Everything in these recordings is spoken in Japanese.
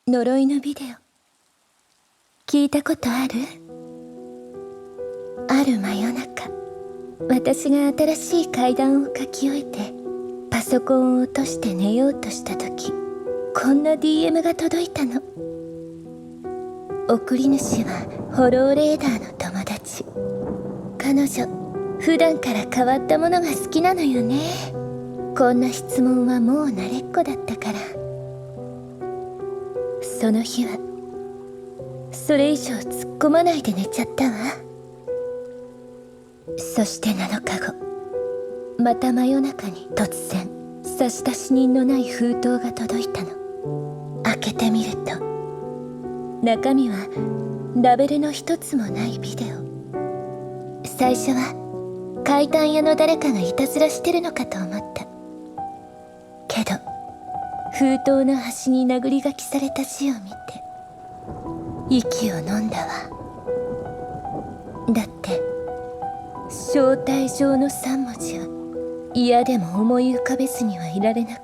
呪いのビデオ聞いたことある？ある真夜中、私が新しい階段を書き終えてパソコンを落として寝ようとした時、こんな DM が届いたの。送り主はホローレーダーの友達。彼女普段から変わったものが好きなのよね。こんな質問はもう慣れっこだったから。その日はそれ以上突っ込まないで寝ちゃったわ。そして7日後、また真夜中に突然差出人のない封筒が届いたの。開けてみると中身はラベルの一つもないビデオ。最初は怪談屋の誰かがいたずらしてるのかと思ったけど、封筒の端に殴り書きされた字を見て息を飲んだわ。だって招待状の3文字は嫌でも思い浮かべずにはいられなかっ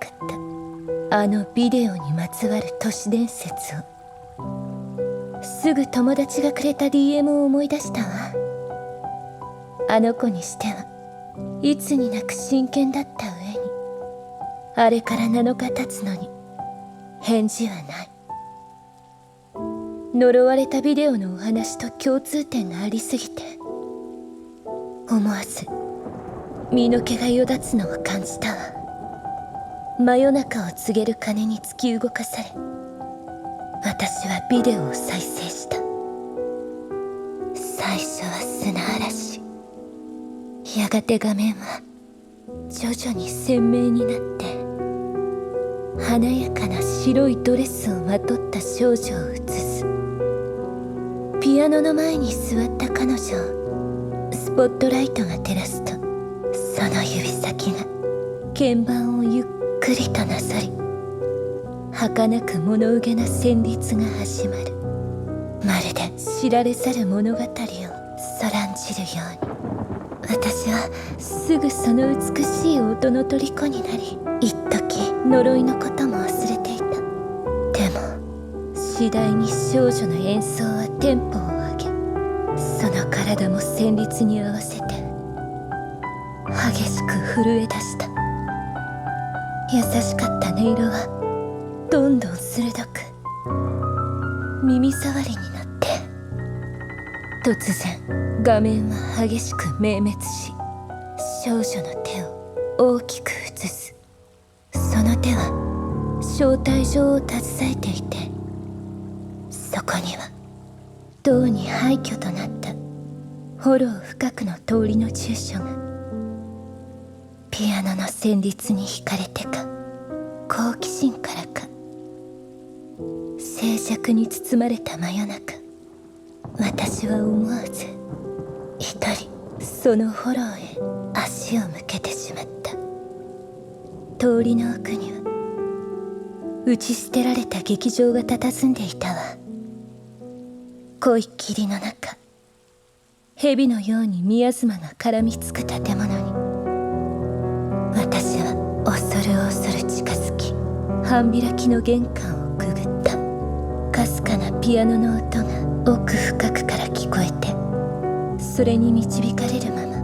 た。あのビデオにまつわる都市伝説を。すぐ友達がくれた DM を思い出したわ。あの子にしてはいつになく真剣だった上に、あれから7日経つのに返事はない。呪われたビデオのお話と共通点がありすぎて、思わず身の毛がよだつのを感じたわ。真夜中を告げる鐘に突き動かされ、私はビデオを再生した。最初は砂嵐、やがて画面は徐々に鮮明になって、華やかな白いドレスをまとった少女を映す。ピアノの前に座った彼女をスポットライトが照らすと、その指先が鍵盤をゆっくりとなぞり、儚く物憂げな旋律が始まる。まるで知られざる物語をそらんじるように、私はすぐその美しい音の虜になり、一時呪いのことも忘れていた。でも次第に少女の演奏はテンポを上げ、その体も旋律に合わせて激しく震え出した。優しかった音色はどんどん鋭く耳障りになって、突然画面は激しく明滅し、少女の手を大きく映す。その手は招待状を携えていて、そこにはとうに廃墟となったホロー深くの通りの住所が。ピアノの旋律に惹かれてか好奇心からか、静寂に包まれた真夜中、私は思わず一人そのホローへ足を向けてしまった。通りの奥には打ち捨てられた劇場が佇んでいたわ。濃い霧の中、蛇のように宮妻が絡みつく建物に、私は恐る恐る近づき、半開きの玄関をくぐった。かすかなピアノの音が奥深くから聞こえて、それに導かれるまま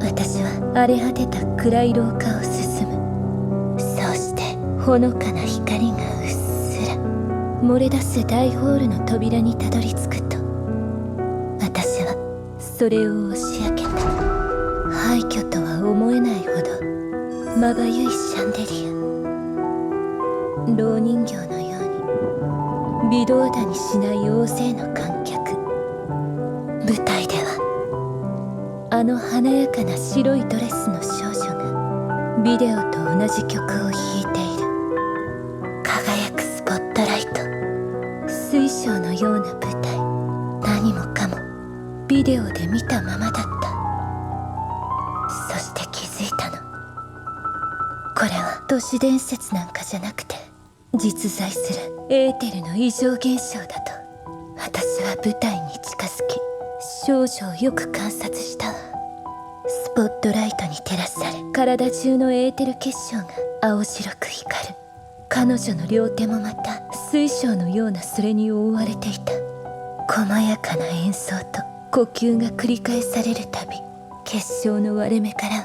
私は荒れ果てた暗い廊下を進む。そうしてほのかな光がうっすら漏れ出す大ホールの扉にたどり着くと、私はそれを押し開けた。廃墟とは思えないほどまばゆいシャンデリア。蝋人形のように微動だにしない大勢の観客。舞台ではあの華やかな白いドレスの少女がビデオと同じ曲を弾いている。輝くスポットライト、水晶のような舞台。何もかもビデオで見たままだった。そして気づいたの。これは都市伝説なんかじゃなくて、実在するエーテルの異常現象だと。私は舞台に近づき、少女をよく観察したわ。スポットライトに照らされ、体中のエーテル結晶が青白く光る。彼女の両手もまた水晶のようなそれに覆われていた。細やかな演奏と呼吸が繰り返されるたび、結晶の割れ目からは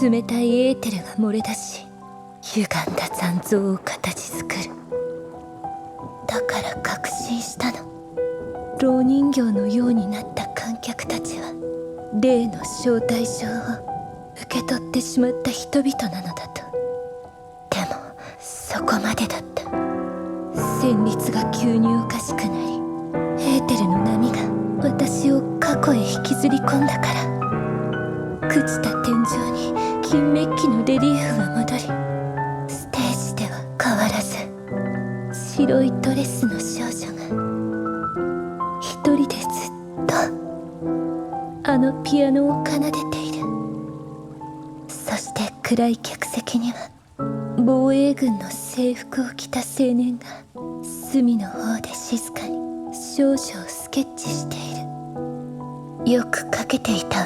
冷たいエーテルが漏れ出し、歪んだ残像を形作る。だから確信したの。蝋人形のようになった観客たちは例の招待状を受け取ってしまった人々なのだと。でもそこまでだった。旋律が急におかしくなり、エーテルの波が私を過去へ引きずり込んだから、朽ちた天井に金メッキのレリーフは戻り、ステージでは変わらず白いドレスの少女が一人でずっとあのピアノを奏でている。そして暗い客席には防衛軍の制服を着た青年が隅の方で静かに少女をスケッチしている。よく描けていたわ。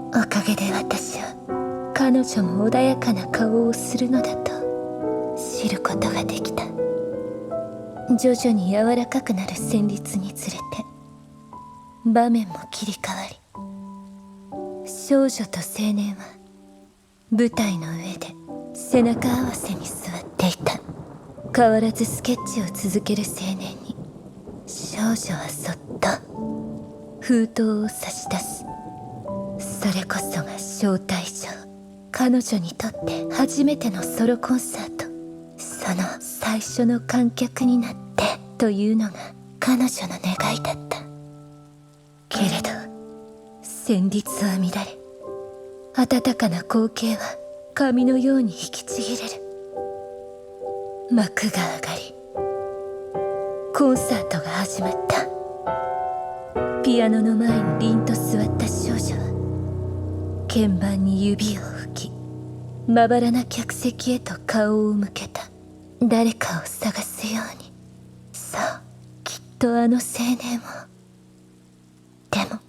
おかげで私は彼女も穏やかな顔をするのだと知ることができた。徐々に柔らかくなる旋律につれて場面も切り替わり、少女と青年は舞台の上で背中合わせに座っていた。変わらずスケッチを続ける青年に少女はそっと封筒を差し出す。それこそが招待状。彼女にとって初めてのソロコンサート、その最初の観客になってというのが彼女の願いだった。けれど旋律は乱れ、温かな光景は紙のように引きちぎれる。幕が上がり、コンサートが始まった。ピアノの前に凛と座った少女は鍵盤に指を拭き、まばらな客席へと顔を向けた。誰かを探すように。そう、きっとあの青年を。でも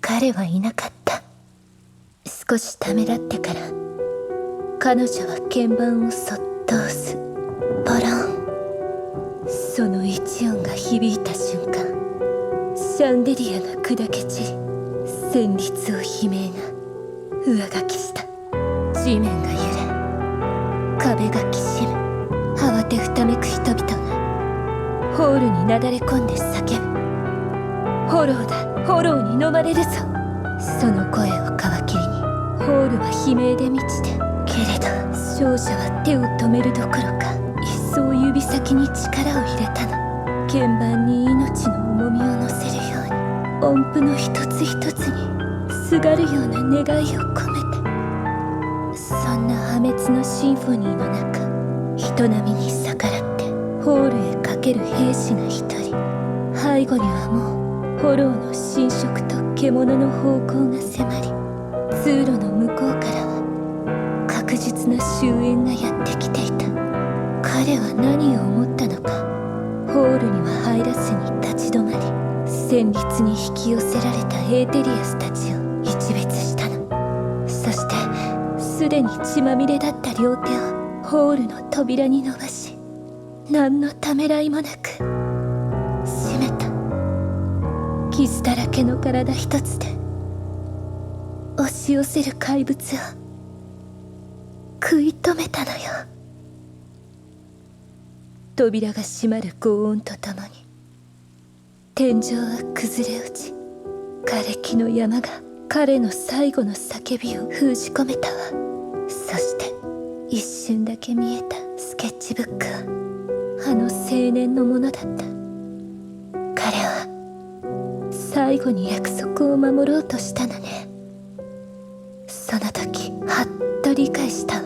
彼はいなかった。少しためらってから彼女は鍵盤をそっと押す。ポロン。その一音が響いた瞬間、シャンデリアが砕け散り、旋律を悲鳴が上書きした。地面が揺れ、壁がきしむ。慌てふためく人々がホールになだれ込んで叫ぶ。ホローだ、ホローに飲まれるぞ。その声を皮切りにホールは悲鳴で満ちて、けれど少女は手を止めるどころか一層指先に力を入れたの。鍵盤に命の重みを乗せるように、音符の一つ一つにすがるような願いを込めて。そんな破滅のシンフォニーの中、人波に逆らってホールへかける兵士が一人。背後にはもうホローの侵食と獣の方向が迫り、通路の向こうからは確実な終焉がやってきていた。彼は何を思ったのか、ホールには入らずに立ち止まり、旋律に引き寄せられたエーテリアスたちを一別したの。そしてすでに血まみれだった両手をホールの扉に伸ばし、何のためらいもなく閉めた。傷だらけの体一つで押し寄せる怪物を食い止めたのよ。扉が閉まる轟音とともに天井は崩れ落ち、瓦礫の山が彼の最後の叫びを封じ込めたわ。そして一瞬だけ見えたスケッチブックはあの青年のものだった。彼は最後に約束を守ろうとしたのね。その時はっと理解したわ。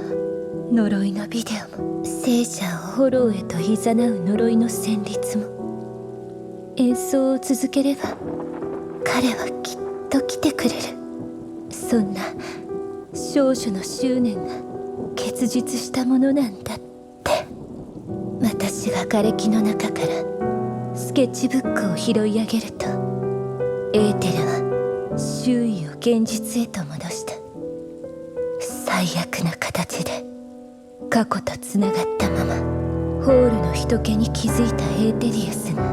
呪いのビデオも、聖者をホローへと誘う呪いの旋律も、演奏を続ければ彼はきっと来てくれる。そんな少女の執念が結実したものなんだって。私が瓦礫の中からスケッチブックを拾い上げると、エーテルは周囲を現実へと戻した。最悪な形で過去とつながったままホールの人気に気づいたエーテリアスが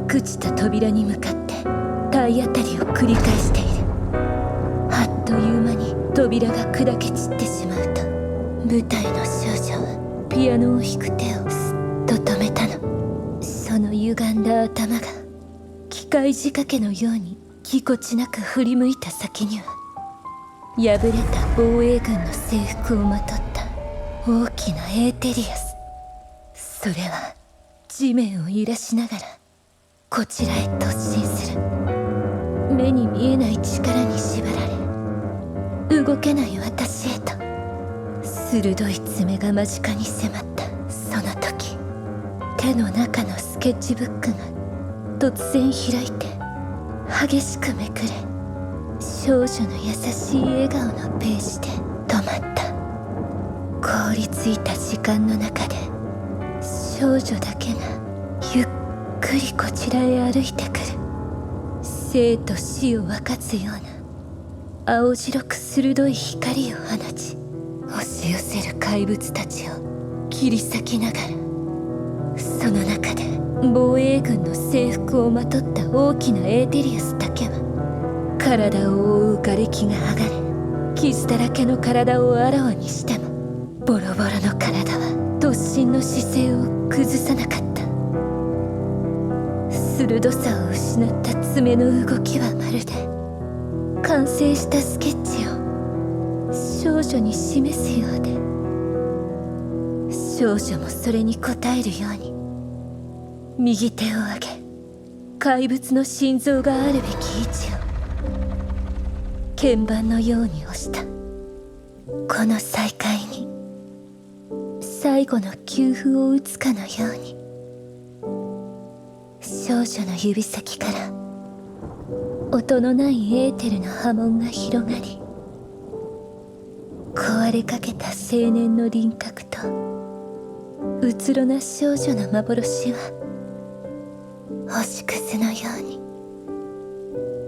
朽ちた扉に向かって体当たりを繰り返している。あっという間に扉が砕け散ってしまうと、舞台の少女はピアノを弾く手をすっと止めたの。その歪んだ頭が機械仕掛けのようにぎこちなく振り向いた先には、破れた防衛軍の制服をまとった大きなエーテリアス。それは地面を揺らしながらこちらへ突進する。目に見えない力に縛られ動けない私へと鋭い爪が間近に迫ったその時、手の中のスケッチブックが突然開いて激しくめくれ、少女の優しい笑顔のページで止まった。凍りついた時間の中で少女だけがゆっくりこちらへ歩いてくる。生と死を分かつような青白く鋭い光を放ち、押し寄せる怪物たちを切り裂きながら、その中で防衛軍の制服をまとった大きなエーテリアスだけは体を覆う瓦礫が剥がれ、傷だらけの体をあらわにしてもボロボロの体は突進の姿勢を崩さなかった。鋭さを失った爪の動きはまるで完成したスケッチを少女に示すようで、少女もそれに応えるように右手を上げ、怪物の心臓があるべき位置を鍵盤のように押した。この再会に最後の休符を打つかのように、少女の指先から音のないエーテルの波紋が広がり、壊れかけた青年の輪郭とうつろな少女の幻は星屑のように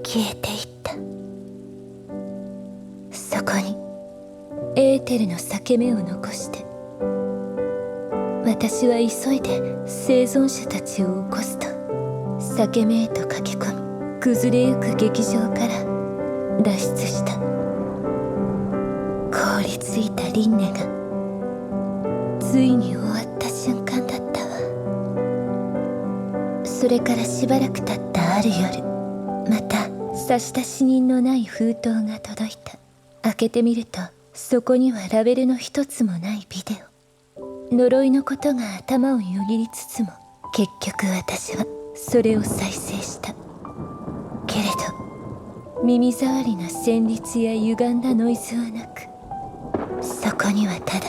消えていった。そこにエーテルの裂け目を残して、私は急いで生存者たちを起こすと裂け目へと駆け込み、崩れゆく劇場から脱出した。凍りついた輪廻がついに終わった瞬間だったわ。それからしばらく経ったある夜、また差出人のない封筒が届いた。開けてみると、そこにはラベルの一つもないビデオ。呪いのことが頭をよぎりつつも、結局私はそれを再生した。けれど耳障りな旋律や歪んだノイズはなく、そこにはただ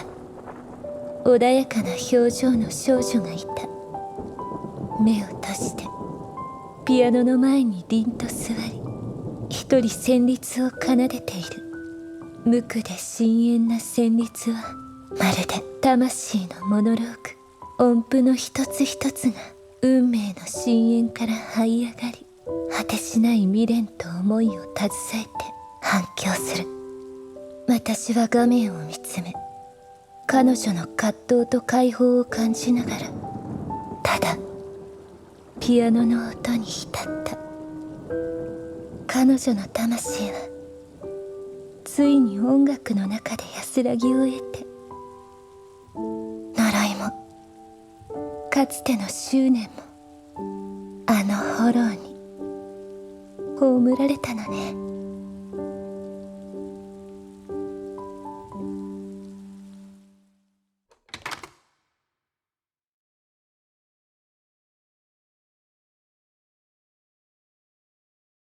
穏やかな表情の少女がいた。目を閉じてピアノの前に凛と座り、一人旋律を奏でている。無垢で深遠な旋律はまるで魂のモノローグ。音符の一つ一つが運命の深淵から這い上がり、果てしない未練と思いを携えて反響する。私は画面を見つめ、彼女の葛藤と解放を感じながら、ただピアノの音に浸った。彼女の魂はついに音楽の中で安らぎを得て、呪いもかつての執念もあの炎に葬られたのね。